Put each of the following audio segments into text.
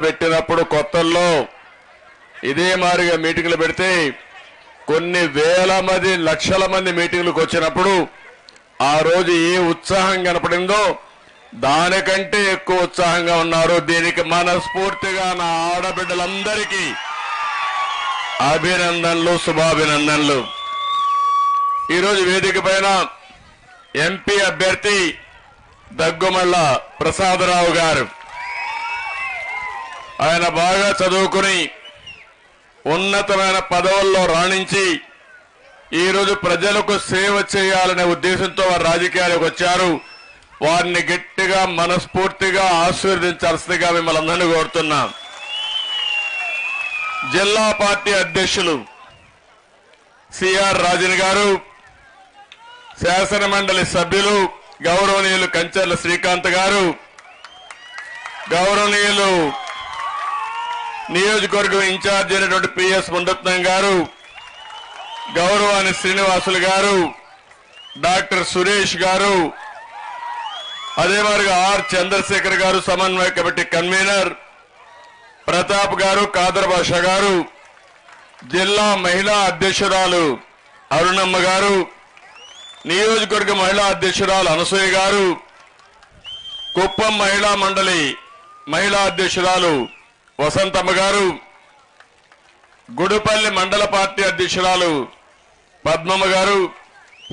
పెట్టినప్పుడు కొత్తల్లో ఇదే మారిగా మీటింగ్లు పెడితే కొన్ని వేల మంది లక్షల మంది మీటింగ్లకు వచ్చినప్పుడు ఆ రోజు ఏ ఉత్సాహం కనపడిందో దానికంటే ఎక్కువ ఉత్సాహంగా ఉన్నారు. దీనికి మనస్ఫూర్తిగా నా ఆడబిడ్డలందరికీ అభినందనలు, శుభాభినందనలు. ఈరోజు వేదిక పైన ఎంపీ అభ్యర్థి దగ్గుమల్ల ప్రసాదరావు గారు, ఆయన బాగా చదువుకుని ఉన్నతమైన పదవుల్లో రాణించి ఈరోజు ప్రజలకు సేవ చేయాలనే ఉద్దేశంతో వారు రాజకీయాలకు వచ్చారు. వారిని గట్టిగా మనస్ఫూర్తిగా ఆశీర్వదించాల్సిందిగా మిమ్మల్ని అందరినీ కోరుతున్నాం. జిల్లా పార్టీ అధ్యక్షులు సిఆర్ రాజన్ గారు, శాసన మండలి సభ్యులు గౌరవనీయులు కంచర్ల శ్రీకాంత్ గారు, గౌరవనీయులు నియోజకవర్గం ఇన్ఛార్జ్ అయినటువంటి పిఎస్ ముండత్నం గారు, గౌరవాని శ్రీనివాసులు గారు, డాక్టర్ సురేష్ గారు, అదే మాదిరిగా ఆర్ చంద్రశేఖర్ గారు సమన్వయ కమిటీ కన్వీనర్, ప్రతాప్ గారు, కాదర్ భాష గారు, జిల్లా మహిళా అధ్యక్షురాలు అరుణమ్మ గారు, నియోజకవర్గ మహిళా అధ్యక్షురాలు అనసూయ గారు, కుప్పం మహిళా మండలి మహిళా అధ్యక్షురాలు వసంతమ్మ గారు, గుడిపల్లి మండల పార్టీ అధ్యక్షురాలు పద్మమ్మ గారు,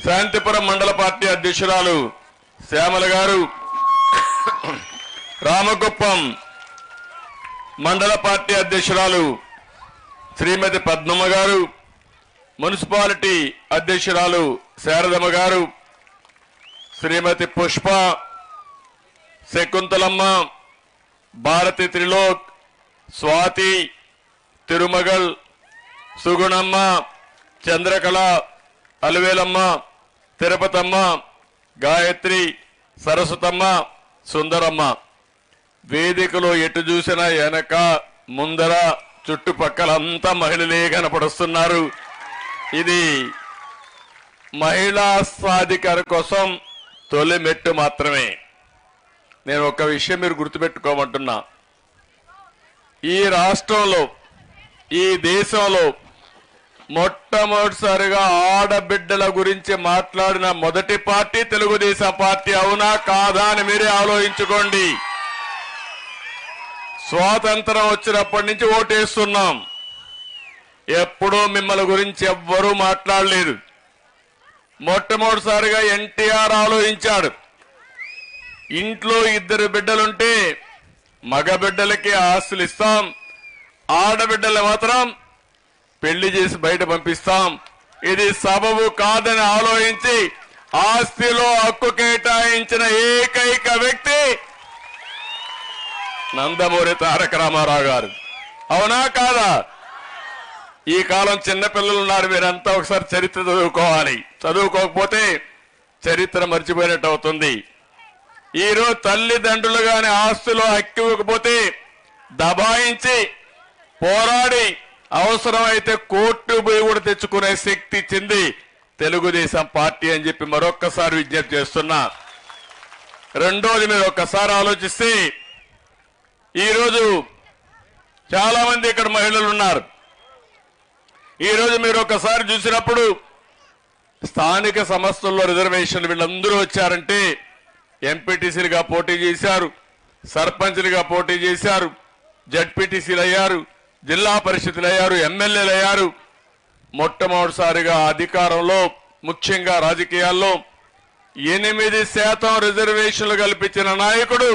శాంతిపురం మండల పార్టీ అధ్యక్షురాలు శ్యామల గారు, రామకుప్పం మండల పార్టీ అధ్యక్షురాలు శ్రీమతి పద్మమ్మ గారు, మున్సిపాలిటీ అధ్యక్షురాలు శారదమ్మ గారు, శ్రీమతి పుష్ప, శకుంతలమ్మ, భారతి త్రిలోక్, స్వాతి, తిరుమగల్, సుగుణమ్మ, చంద్రకళ, అలవేలమ్మ, తిరుపతమ్మ, గాయత్రి, సరస్వతమ్మ, సుందరమ్మ. వేదికలో ఎటు చూసినా వెనక ముందర చుట్టుపక్కలంతా మహిళలే కనపడుస్తున్నారు. ఇది మహిళా సాధికార కోసం తొలి మెట్టు మాత్రమే. నేను ఒక విషయం మీరు గుర్తుపెట్టుకోమంటున్నా, ఈ రాష్ట్రంలో ఈ దేశంలో మొట్టమొదటిసారిగా ఆడబిడ్డల గురించి మాట్లాడిన మొదటి పార్టీ తెలుగుదేశం పార్టీ. అవునా కాదా అని మీరే ఆలోచించుకోండి. స్వాతంత్రం వచ్చినప్పటి నుంచి ఓటేస్తున్నాం. ఎప్పుడూ మిమ్మల్ని గురించి ఎవ్వరూ మాట్లాడలేదు. మొట్టమొదటిసారిగా ఎన్టీఆర్ ఆలోచించాడు. ఇంట్లో 2 బిడ్డలుంటే మగ బిడ్డలకి ఆస్తులు ఇస్తాం, ఆడబిడ్డలు మాత్రం పెళ్లి చేసి బయట పంపిస్తాం. ఇది సబబు కాదని ఆలోచించి ఆస్తిలో హక్కు కేటాయించిన ఏకైక వ్యక్తి నందమూరి తారక రామారావు గారు. అవునా కాదా? ఈ కాలం చిన్నపిల్లలు ఉన్నారు, మీరంతా ఒకసారి చరిత్ర చదువుకోవాలి. చదువుకోకపోతే చరిత్ర మర్చిపోయినట్టు అవుతుంది. ఈరోజు తల్లిదండ్రులు గాని ఆస్తిలో హక్కు ఇవ్వకపోతే దబాయించి పోరాడి అవసరమైతే కోర్టు పోయి కూడా తెచ్చుకునే శక్తి ఇచ్చింది తెలుగుదేశం పార్టీ అని చెప్పి మరొక్కసారి విజ్ఞప్తి చేస్తున్నా. రెండోది, మీరు ఒక్కసారి ఆలోచిస్తే ఈరోజు చాలా మంది ఇక్కడ మహిళలు ఉన్నారు. ఈరోజు మీరు ఒక్కసారి చూసినప్పుడు స్థానిక సంస్థల్లో రిజర్వేషన్లు వీళ్ళందరూ వచ్చారంటే ఎంపీటీసీలుగా పోటీ చేశారు, సర్పంచ్లుగా పోటీ చేశారు, జడ్పీటీసీలు అయ్యారు, జిల్లా పరిషత్లు అయ్యారు, ఎమ్మెల్యేలు అయ్యారు. మొట్టమొదటిసారిగా అధికారంలో ముఖ్యంగా రాజకీయాల్లో 8% రిజర్వేషన్లు కల్పించిన నాయకుడు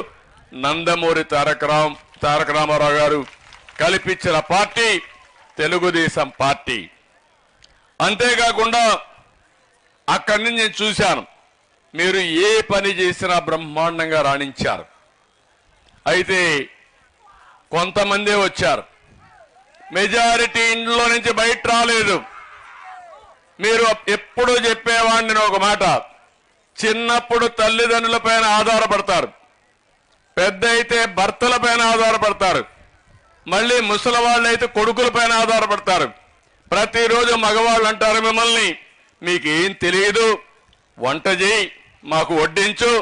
నందమూరి తారక రామారావు గారు. కల్పించిన పార్టీ తెలుగుదేశం పార్టీ. అంతేకాకుండా అక్కడి నుంచి నేను చూశాను, మీరు ఏ పని చేసినా బ్రహ్మాండంగా రాణించారు. అయితే కొంతమందే వచ్చారు, మెజారిటీ ఇంట్లో నుంచి బయట రాలేదు. మీరు ఎప్పుడూ చెప్పేవాడిని ఒక మాట, చిన్నప్పుడు తల్లిదండ్రుల పైన ఆధారపడతారు, పెద్ద అయితే భర్తల పైన ఆధారపడతారు, మళ్ళీ ముసలి వాళ్ళు అయితే కొడుకుల పైన ఆధారపడతారు. ప్రతిరోజు మగవాళ్ళు అంటారు మిమ్మల్ని, మీకేం తెలియదు, వంట చేయి, మాకు వడ్డించు,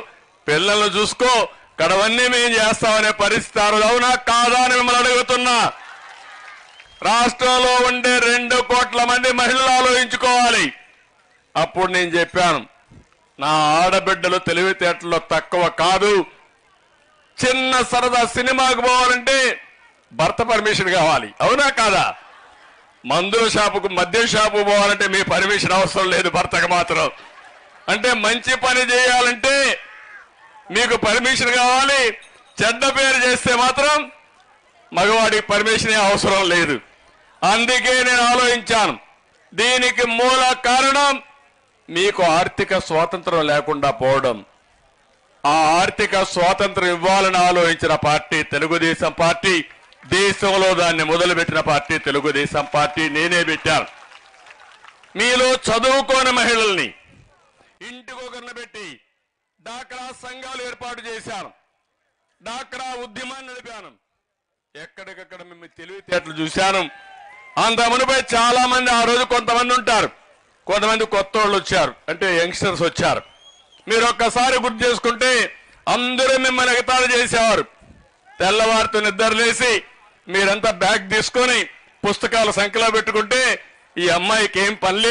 పిల్లలను చూసుకో, కడవన్నీ మేము చేస్తామనే పరిస్థితి అవునా కాదా అని మిమ్మల్ని అడుగుతున్నా. రాష్ట్రంలో ఉండే 2 కోట్ల మంది మహిళలు ఆలోచించుకోవాలి. అప్పుడు నేను చెప్పాను, నా ఆడబిడ్డలు తెలివితేటల్లో తక్కువ కాదు. చిన్న సరదా సినిమాకు పోవాలంటే భర్త పర్మిషన్ కావాలి, అవునా కాదా? మందుల షాపుకు మద్యం షాపు పోవాలంటే మీ పర్మిషన్ అవసరం లేదు, భర్తకు మాత్రం. అంటే మంచి పని చేయాలంటే మీకు పర్మిషన్ కావాలి, చెడ్డ పేరు చేస్తే మాత్రం మగవాడికి పర్మిషన్ అవసరం లేదు. అందుకే నేను ఆలోచించాను, దీనికి మూల కారణం మీకు ఆర్థిక స్వాతంత్రం లేకుండా పోవడం. ఆ ఆర్థిక స్వాతంత్రం ఇవ్వాలని ఆలోచించిన పార్టీ తెలుగుదేశం పార్టీ. దేశంలో దాన్ని మొదలుపెట్టిన పార్టీ తెలుగుదేశం పార్టీ. నేనే పెట్టాను. మీలో చదువుకోని మహిళల్ని ఇంటికొకరిని పెట్టి డాక్రా సంఘాలు ఏర్పాటు చేశాను. డాక్రా ఉద్యమాన్ని నడిపాను. ఎక్కడికక్కడ మేము తెలివితేటలు చూశాను. అంత మునిపై చాలా మంది ఆ రోజు కొంతమంది ఉంటారు, కొంతమంది కొత్త వాళ్ళు వచ్చారు, అంటే యంగ్స్టర్స్ వచ్చారు. మీరు ఒక్కసారి గుర్తు చేసుకుంటే అందరూ మిమ్మల్ని ఎగతాళి చేసేవారు. తెల్లవారితో నిద్రలేసి మీరంతా బ్యాగ్ తీసుకొని పుస్తకాలు సంఖ్యలో పెట్టుకుంటే ఈ అమ్మాయికి ఏం పని లేదు.